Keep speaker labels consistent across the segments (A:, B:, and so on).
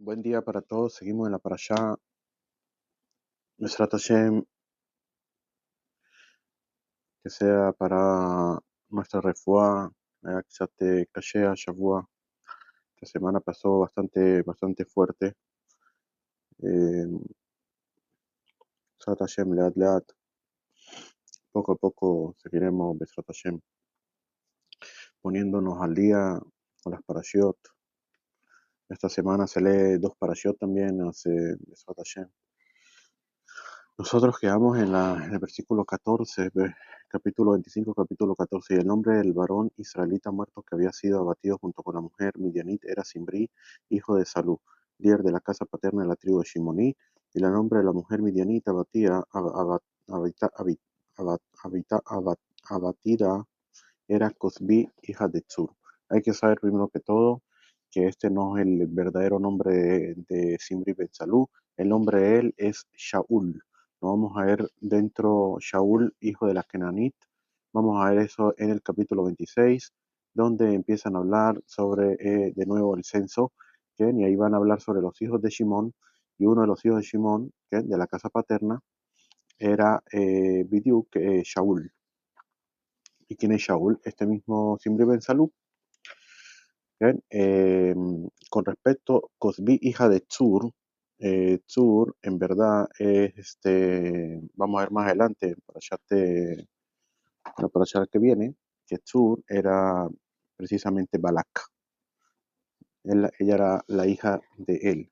A: Buen día para todos. Seguimos en la parashá Besrat Hashem, que sea para nuestra refuá, Akshate Kashea Shavua. Esta semana pasó bastante fuerte. Eh, Besrat Hashem, Leat Leat. Poco a poco seguiremos Besrat Hashem, poniéndonos al día con las parashiot. Esta semana se lee 2 parashiot también, hace Besrat Hashem. Nosotros quedamos en el versículo 14, capítulo 25, capítulo 14. Y el nombre del varón israelita muerto que había sido abatido junto con la mujer midianit era Simri, hijo de Salú, líder de la casa paterna de la tribu de Shimoní. Y el nombre de la mujer midianita abatida era Cosbi, hija de Tzur. Hay que saber primero que todo que este no es el verdadero nombre de Simri ben Salú. El nombre de él es Shaul. Lo vamos a ver dentro, Shaul, hijo de la Kenanit. Vamos a ver eso en el capítulo 26, donde empiezan a hablar sobre de nuevo el censo, y ahí van a hablar sobre los hijos de Shimón, y uno de los hijos de Shimón, de la casa paterna, era Bidiuk, Shaul. ¿Y quién es Shaul? Este mismo Simri ben Salú. Bien, con respecto a Cosbi, hija de Tzur, Tzur en verdad es, vamos a ver más adelante, la parasha que viene, que Tzur era precisamente Balak. Ella era la hija de él.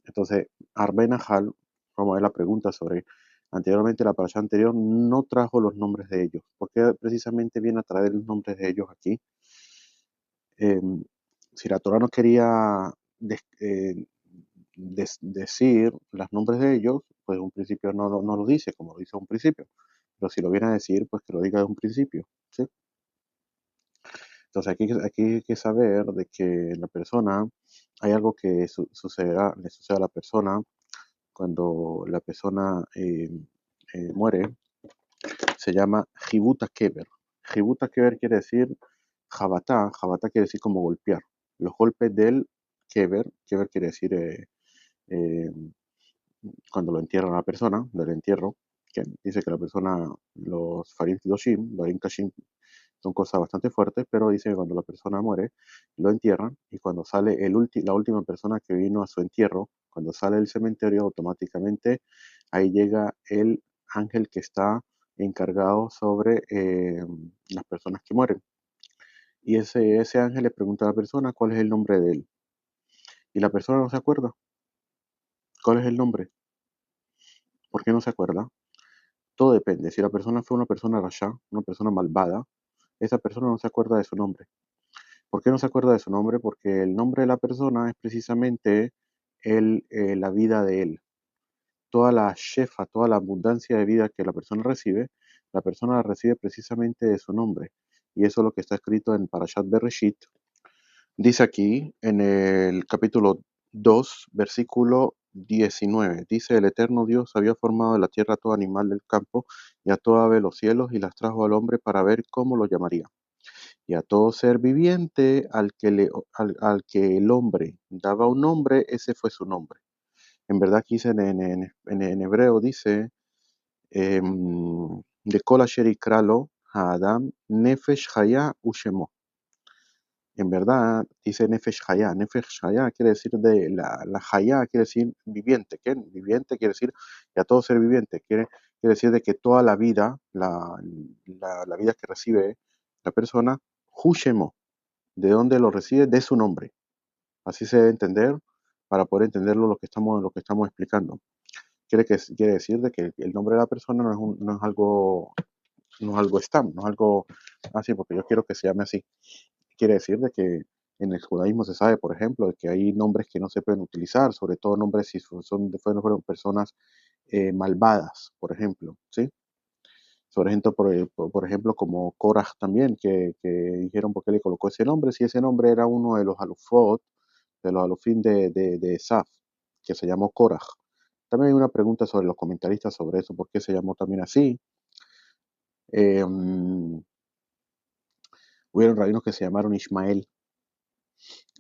A: Entonces, Arbenahal, vamos a ver la pregunta sobre, anteriormente la parasha anterior no trajo los nombres de ellos. ¿Por qué precisamente viene a traer los nombres de ellos aquí? Si la Torah no quería decir los nombres de ellos, pues un principio no lo dice, como lo dice un principio. Pero si lo viene a decir, pues que lo diga de un principio, ¿sí? Entonces aquí hay que saber de que la persona, hay algo que sucederá, le sucede a la persona cuando la persona muere, se llama Jibuta Keber. Jibuta Keber quiere decir Jabatá quiere decir como golpear. Los golpes del Keber quiere decir eh, cuando lo entierran a la persona, del entierro, que dice que la persona, los Farim Kidoshim, los Kashim, son cosas bastante fuertes, pero dice que cuando la persona muere, lo entierran y cuando sale la última persona que vino a su entierro, cuando sale del cementerio, automáticamente ahí llega el ángel que está encargado sobre las personas que mueren. Y ese ángel le pregunta a la persona cuál es el nombre de él. Y la persona no se acuerda. ¿Cuál es el nombre? ¿Por qué no se acuerda? Todo depende. Si la persona fue una persona rasha, una persona malvada, esa persona no se acuerda de su nombre. ¿Por qué no se acuerda de su nombre? Porque el nombre de la persona es precisamente la vida de él. Toda la shefa, toda la abundancia de vida que la persona la recibe precisamente de su nombre. Y eso es lo que está escrito en Parashat Bereshit. Dice aquí en el capítulo 2, versículo 19. Dice: el eterno Dios había formado de la tierra a todo animal del campo y a toda ave de los cielos y las trajo al hombre para ver cómo lo llamaría. Y a todo ser viviente al que el hombre daba un nombre, ese fue su nombre. En verdad aquí dice en hebreo, dice, de kol asher ikralo ha'adam nefesh chaya ushemo. En verdad dice Nefesh Hayá. Nefesh Hayá quiere decir la Hayá quiere decir viviente. ¿Qué? Viviente quiere decir, y a todo ser viviente, quiere decir de que toda la vida, la vida que recibe la persona, Hushemo, ¿de dónde lo recibe? De su nombre. Así se debe entender para poder entenderlo lo que estamos explicando. Quiere decir de que el nombre de la persona no es algo, no es algo stam, no es algo así, porque yo quiero que se llame así. Quiere decir de que en el judaísmo se sabe, por ejemplo, de que hay nombres que no se pueden utilizar, sobre todo nombres si fueron personas malvadas, por ejemplo, ¿sí? Por ejemplo, como Korah también, que dijeron por qué le colocó ese nombre, si ese nombre era uno de los alufot, de los alufín de Esaf, que se llamó Korah. También hay una pregunta sobre los comentaristas sobre eso, por qué se llamó también así. Hubieron rabinos que se llamaron Ismael,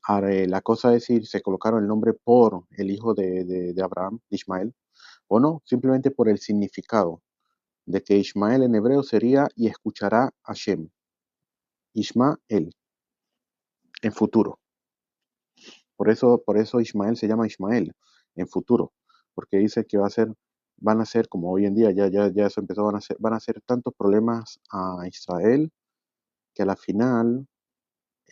A: Ahora, la cosa es si se colocaron el nombre por el hijo de Abraham, Ismael, o no, simplemente por el significado de que Ismael en hebreo sería y escuchará a Hashem, Ismael, en futuro. Por eso Ismael se llama Ismael, en futuro, porque dice que van a ser como hoy en día, ya eso empezó, van a ser tantos problemas a Israel que a la final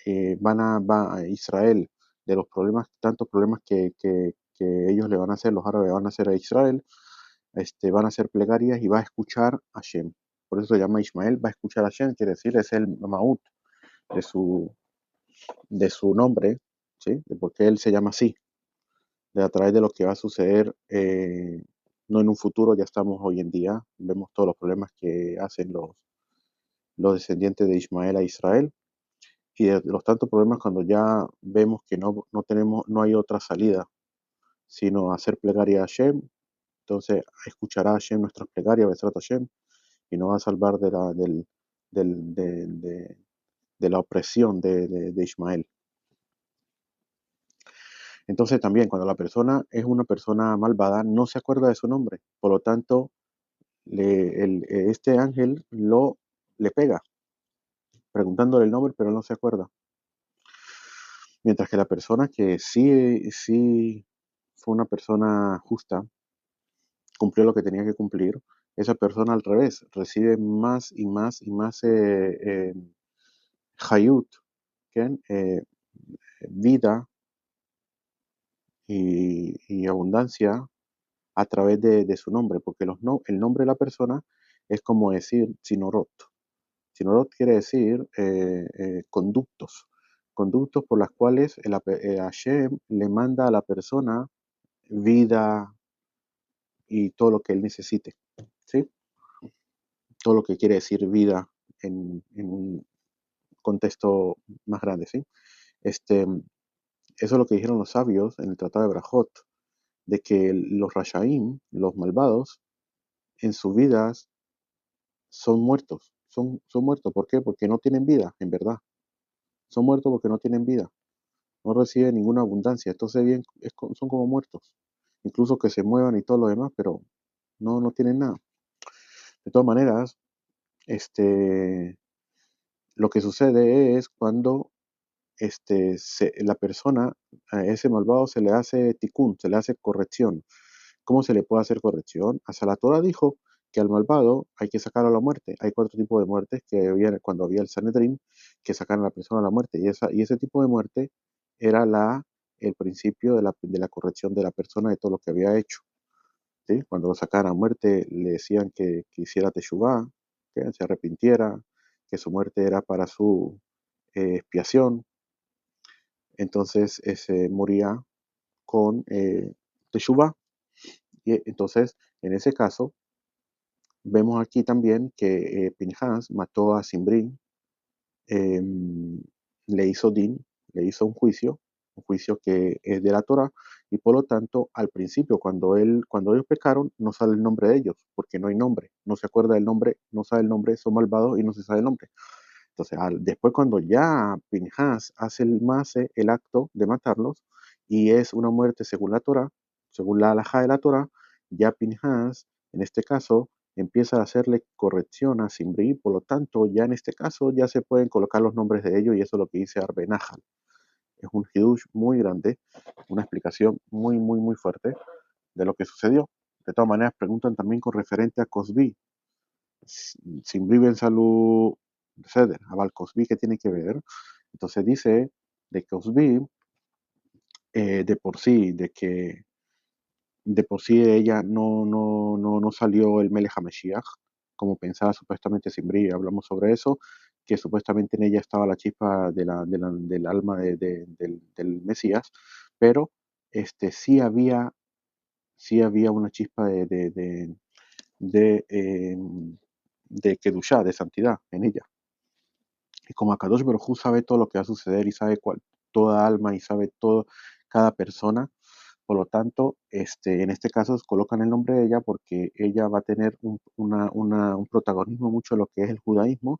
A: va a Israel, de los problemas, tantos problemas que ellos le van a hacer, los árabes van a hacer a Israel, van a hacer plegarias y va a escuchar a Hashem. Por eso se llama Ismael, va a escuchar a Hashem, quiere decir, es el Maut de su nombre, ¿sí? De por qué él se llama así, de a través de lo que va a suceder, no en un futuro, ya estamos hoy en día, vemos todos los problemas que hacen los descendientes de Ismael a Israel, y de los tantos problemas cuando ya vemos que no hay otra salida, sino hacer plegaria a Hashem. Entonces escuchará Hashem nuestras plegarias, Besrat Hashem, y nos va a salvar del- de la opresión de Ismael. Entonces también cuando la persona es una persona malvada, no se acuerda de su nombre. Por lo tanto, este ángel le pega, preguntándole el nombre, pero él no se acuerda. Mientras que la persona que sí fue una persona justa, cumplió lo que tenía que cumplir, esa persona al revés, recibe más y más y más hayut, ¿qué? Vida y abundancia a través de su nombre, porque el nombre de la persona es como decir Sinorot. Sinorot quiere decir conductos por las cuales Hashem le manda a la persona vida y todo lo que él necesite, ¿sí? Todo lo que quiere decir vida en un contexto más grande, ¿sí? Eso es lo que dijeron los sabios en el Tratado de Brajot, de que los Rashaim, los malvados, en sus vidas son muertos. Son muertos. ¿Por qué? Porque no tienen vida, en verdad. Son muertos porque no tienen vida. No reciben ninguna abundancia. Entonces bien, son como muertos. Incluso que se muevan y todo lo demás, pero no tienen nada. De todas maneras, lo que sucede es cuando la persona, a ese malvado se le hace tikkun, se le hace corrección. ¿Cómo se le puede hacer corrección? Hasta la Torah dijo que al malvado hay que sacarlo a la muerte. Hay 4 tipos de muertes que había cuando había el Sanedrín, que sacaron a la persona a la muerte. Y ese tipo de muerte era el principio de la corrección de la persona de todo lo que había hecho. ¿Sí? Cuando lo sacaban a muerte, le decían que hiciera teshuvá, que se arrepintiera, que su muerte era para su expiación. Entonces ese moría con teshuvá. Y entonces, en ese caso, vemos aquí también que Pinhas mató a Zimri, em, le hizo din, le hizo un juicio que es de la Torah, y por lo tanto, al principio, cuando ellos pecaron, no sale el nombre de ellos, porque no hay nombre, no se acuerda del nombre, no sabe el nombre, son malvados y no se sabe el nombre. Entonces, después cuando ya Pinhas hace el acto de matarlos, y es una muerte según la Torah, según la halajá de la Torah, ya Pinhas, en este caso, empieza a hacerle corrección a Zimri, por lo tanto, ya en este caso ya se pueden colocar los nombres de ellos, y eso es lo que dice Arbenajal. Es un hidush muy grande, una explicación muy, muy, muy fuerte de lo que sucedió. De todas maneras, preguntan también con referente a Cosby. Zimri Ben Salud Ceder, a Cosby, ¿qué tiene que ver? Entonces dice de Cosby, de por sí, de por sí ella no salió el Melech HaMashiach, como pensaba supuestamente Zimri, hablamos sobre eso, que supuestamente en ella estaba la chispa del alma del Mesías, pero sí había una chispa de, de Kedushá, de santidad en ella. Y como Akadosh Baruj Hu sabe todo lo que va a suceder y sabe toda alma y sabe todo, cada persona, por lo tanto, en este caso colocan el nombre de ella porque ella va a tener un protagonismo mucho en lo que es el judaísmo.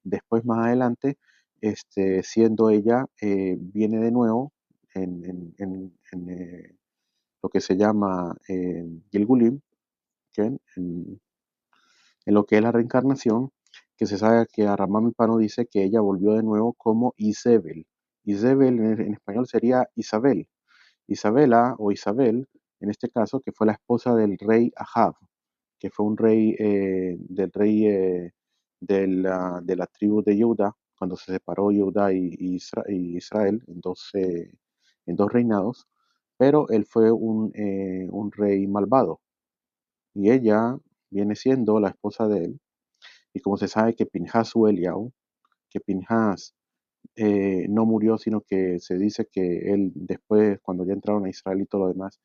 A: Después, más adelante, siendo ella, viene de nuevo en lo que se llama Gilgulim, ¿ok? En lo que es la reencarnación, que se sabe que Aramam Pano dice que ella volvió de nuevo como Isabel. Isabel en español sería Isabel. Isabela o Isabel, en este caso, que fue la esposa del rey Ahab, que fue un rey de la tribu de Judá, cuando se separó Judá y Israel en dos reinados, pero él fue un rey malvado y ella viene siendo la esposa de él. Y como se sabe que Pinhas o Eliau, que Pinhas no murió, sino que se dice que él después, cuando ya entraron a Israel y todo lo demás,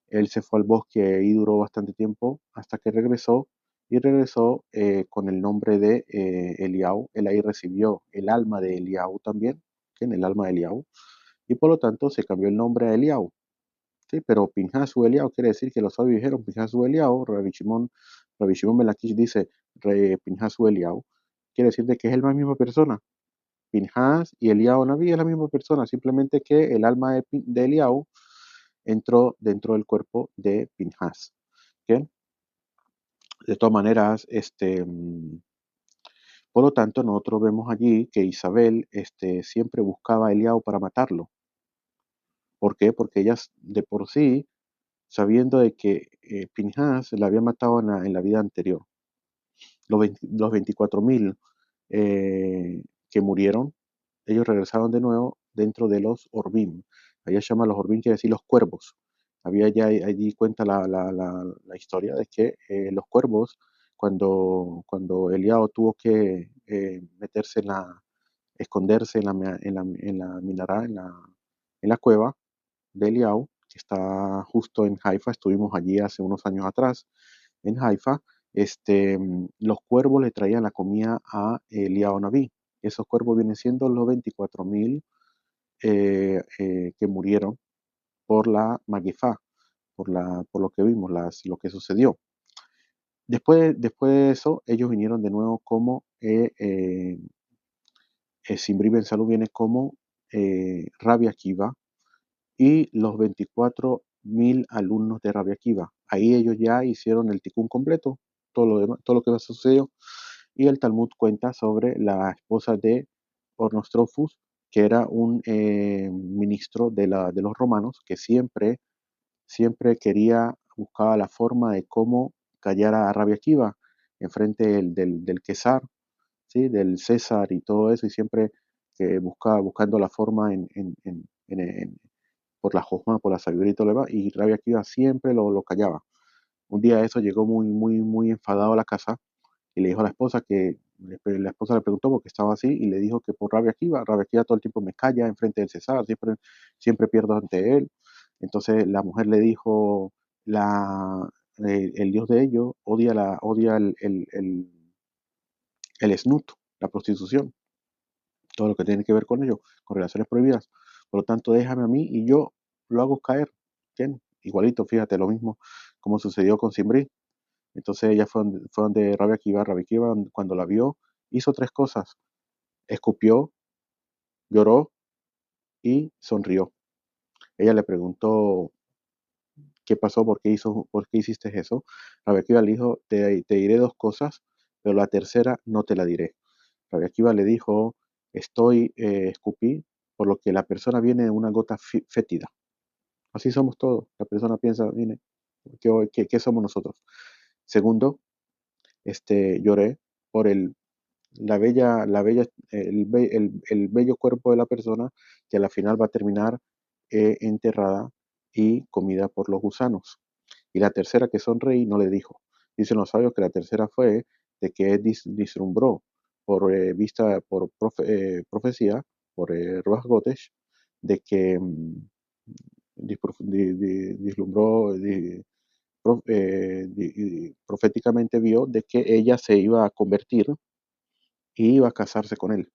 A: él se fue al bosque y duró bastante tiempo hasta que regresó y regresó con el nombre de Eliau. Él ahí recibió el alma de Eliau también, ¿sí? En el alma de Eliau, y por lo tanto se cambió el nombre a Eliau. ¿Sí? Pero Pinhas u Eliau quiere decir que los sabios dijeron Pinhas u Eliau. Rabbi Shimon Ben Lakish dice Pinhas u Eliau, quiere decir de que es la misma persona. Pinhas y Eliau Naví es la misma persona, simplemente que el alma de Eliau entró dentro del cuerpo de Pinhas. ¿Okay? De todas maneras, por lo tanto, nosotros vemos allí que Isabel siempre buscaba a Eliau para matarlo. ¿Por qué? Porque ella de por sí, sabiendo de que Pinhas la había matado en la vida anterior, los 24.000 que murieron, ellos regresaron de nuevo dentro de los Orbim. Allá se llama los Orbim, quiere decir los cuervos. Había ya allí cuenta la historia de que los cuervos, cuando Eliao tuvo que meterse esconderse en la minará, en la cueva de Eliao, que está justo en Haifa, estuvimos allí hace unos años atrás, en Haifa, los cuervos le traían la comida a Eliao Naví. Esos cuervos vienen siendo los 24.000 que murieron por la Magifá, por lo que vimos, lo que sucedió. Después de eso, ellos vinieron de nuevo como Simbri Ben Salú viene como Rabbi Akiva y los 24.000 alumnos de Rabbi Akiva. Ahí ellos ya hicieron el tikkun completo, todo lo demás, todo lo que sucedió. Y el Talmud cuenta sobre la esposa de Ornostrofus, que era un ministro de los romanos, que siempre buscaba la forma de cómo callar a Rabia Akiva enfrente del Quesar, ¿sí? Del César y todo eso, y siempre que buscando la forma por la jojma, por la sabiduría y todo lo demás, y Rabia Akiva siempre lo callaba. Un día eso llegó muy, muy, muy enfadado a la casa y le dijo a la esposa la esposa le preguntó por qué estaba así y le dijo que por Rabia Akiva todo el tiempo me calla enfrente del César, siempre pierdo ante él. Entonces la mujer le dijo, el Dios de ellos odia el snut, la prostitución, todo lo que tiene que ver con ello, con relaciones prohibidas. Por lo tanto, déjame a mí y yo lo hago caer. ¿Entiendes? Igualito, fíjate, lo mismo como sucedió con Simbrí. Entonces ella fue donde Rabia Akiva, cuando la vio, hizo tres cosas. Escupió, lloró y sonrió. Ella le preguntó qué pasó, por qué hiciste eso. Rabia Akiva le dijo, te diré dos cosas, pero la tercera no te la diré. Rabia Akiva le dijo, escupí, por lo que la persona viene de una gota fétida. Así somos todos. La persona piensa, mire, ¿qué somos nosotros? Segundo, lloré por el bello cuerpo de la persona que a la final va a terminar enterrada y comida por los gusanos. Y la tercera que sonreí no le dijo. Dicen los sabios que la tercera fue de que él vislumbró por profecía, por Ruach Gotesh, de que vislumbró, proféticamente vio de que ella se iba a convertir y iba a casarse con él.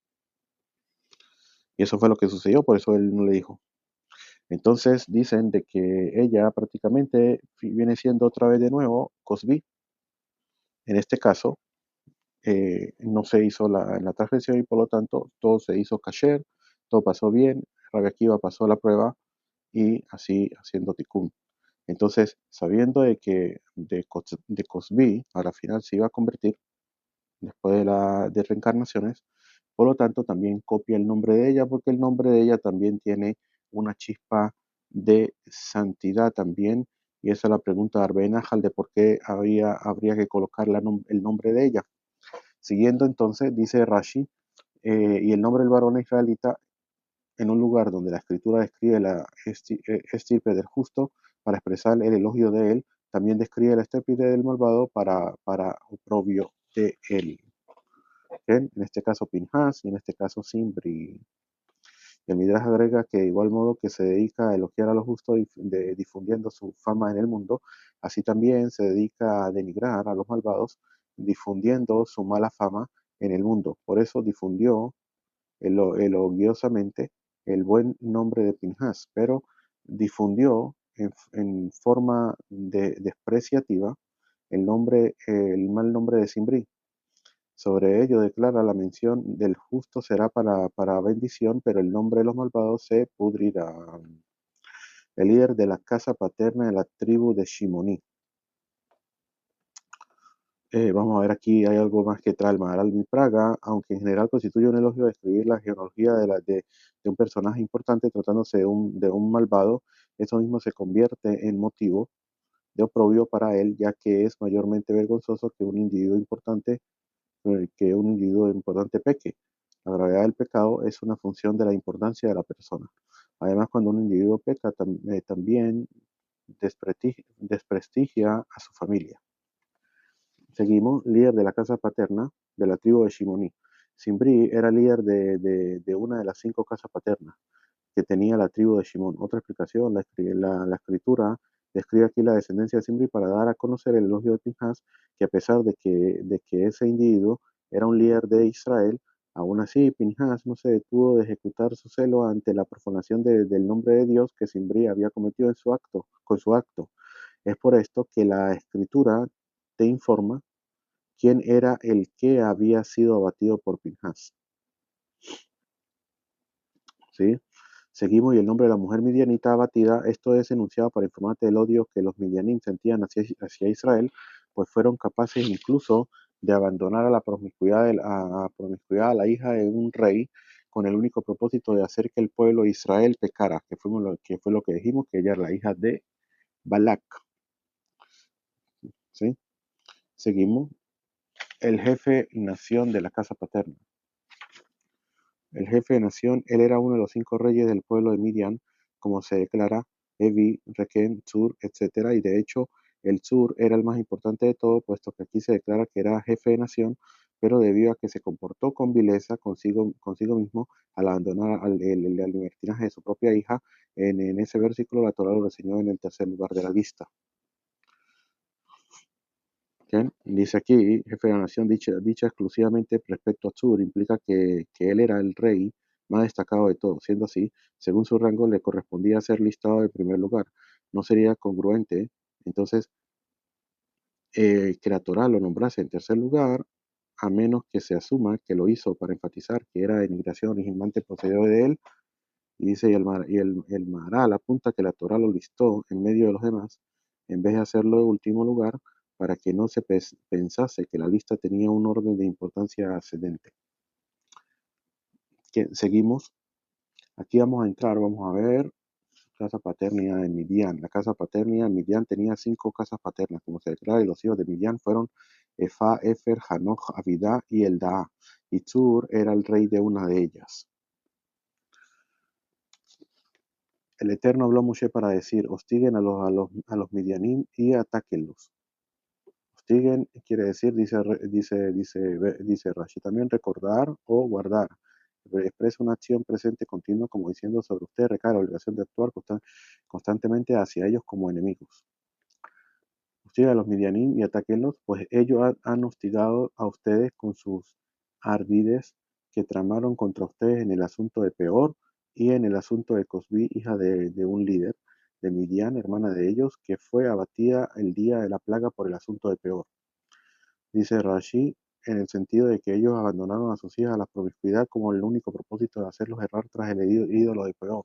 A: Y eso fue lo que sucedió, por eso él no le dijo. Entonces dicen de que ella prácticamente viene siendo otra vez de nuevo Cosby, en este caso, no se hizo la transgresión y por lo tanto todo se hizo kasher, todo pasó bien, Rabbi Akiva pasó la prueba y así haciendo tikkun. Entonces, sabiendo de que de Cosby a la final se iba a convertir después de reencarnaciones, por lo tanto también copia el nombre de ella porque el nombre de ella también tiene una chispa de santidad también. Y esa es la pregunta de Arbenajal de por qué habría que colocar el nombre de ella. Siguiendo entonces, dice Rashi, y el nombre del varón israelita en un lugar donde la escritura describe la estirpe del justo para expresar el elogio de él, también describe la estirpe del malvado para oprobio de él. ¿Bien? En este caso Pinhas y en este caso Simbri. El Midrash agrega que de igual modo que se dedica a elogiar a los justos difundiendo su fama en el mundo, así también se dedica a denigrar a los malvados difundiendo su mala fama en el mundo. Por eso difundió elogiosamente el buen nombre de Pinhas, pero difundió en forma despreciativa el mal nombre de Simbri. Sobre ello declara la mención del justo será para bendición, pero el nombre de los malvados se pudrirá. El líder de la casa paterna de la tribu de Shimoní. Vamos a ver aquí, hay algo más que trae el Maharal Mi Praga, aunque en general constituye un elogio de describir la genealogía de un personaje importante tratándose de un malvado, eso mismo se convierte en motivo de oprobio para él, ya que es mayormente vergonzoso que un individuo importante peque. La gravedad del pecado es una función de la importancia de la persona. Además, cuando un individuo peca, también desprestigia a su familia. Seguimos, líder de la casa paterna de la tribu de Shimoní. Simbri era líder de una de las 5 casas paternas que tenía la tribu de Shimón. Otra explicación, la escritura describe aquí la descendencia de Simbri para dar a conocer el elogio de Pinhas, que a pesar de que ese individuo era un líder de Israel, aún así Pinhas no se detuvo de ejecutar su celo ante la profanación del nombre de Dios que Simbri había cometido con su acto. Es por esto que la escritura te informa quién era el que había sido abatido por Pinhas. ¿Sí? Seguimos y el nombre de la mujer midianita abatida, esto es enunciado para informarte del odio que los midianim sentían hacia Israel, pues fueron capaces incluso de abandonar a la hija de un rey con el único propósito de hacer que el pueblo de Israel pecara, que fue lo que dijimos, que ella era la hija de Balak. ¿Sí? Seguimos. El jefe nación de la casa paterna. El jefe de nación, él era uno de los 5 reyes del pueblo de Midian, como se declara Evi, Requén, Zur, etc. Y de hecho, el Zur era el más importante de todo, puesto que aquí se declara que era jefe de nación, pero debido a que se comportó con vileza consigo mismo al abandonar el libertinaje de su propia hija, en ese versículo la Torah lo reseñó en el tercer lugar de la lista. ¿Bien? Dice aquí, jefe de la nación, dicha exclusivamente respecto a Zur, implica que él era el rey más destacado de todos. Siendo así, según su rango, le correspondía ser listado en primer lugar. No sería congruente, entonces, que la Torá lo nombrase en tercer lugar, a menos que se asuma que lo hizo para enfatizar que era denigración originalmente procedió de él. Y dice, el Maharal apunta que la Torá lo listó en medio de los demás, en vez de hacerlo en último lugar, para que no se pensase que la lista tenía un orden de importancia ascendente. Seguimos. Aquí vamos a entrar, vamos a ver casa paterna en Midian. La casa paterna en Midian tenía 5 casas paternas, como se declara, y los hijos de Midian fueron Efa, Efer, Hanoch, Abidá y Eldaa. Y Zur era el rey de una de ellas. El Eterno habló a Moshe para decir, hostiguen a los midianim y atáquenlos. Hostiguen quiere decir, dice Rashi, también recordar o guardar. Expresa una acción presente continua como diciendo sobre usted recae la obligación de actuar constantemente hacia ellos como enemigos. Hostiguen a los midianim y atáquenlos, pues ellos han hostigado a ustedes con sus ardides que tramaron contra ustedes en el asunto de Peor y en el asunto de Cosbi, hija de un líder de Midian, hermana de ellos, que fue abatida el día de la plaga por el asunto de Peor. Dice Rashi, en el sentido de que ellos abandonaron a sus hijas a la promiscuidad como el único propósito de hacerlos errar tras el ídolo de Peor.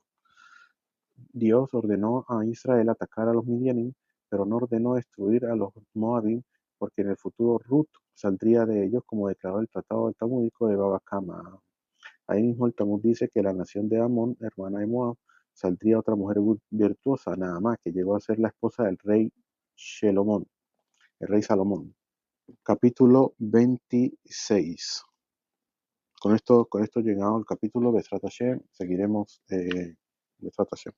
A: Dios ordenó a Israel atacar a los midianim, pero no ordenó destruir a los moabim, porque en el futuro Ruth saldría de ellos, como declaró el tratado del talmúdico de Baba Kama. Ahí mismo el Talmud dice que la nación de Amón, hermana de Moab, saldría otra mujer virtuosa, nada más, que llegó a ser la esposa del rey Shelomón, el rey Salomón. Capítulo 26. Con esto llegamos al capítulo Besrat Hashem. Seguiremos Besrat Hashem.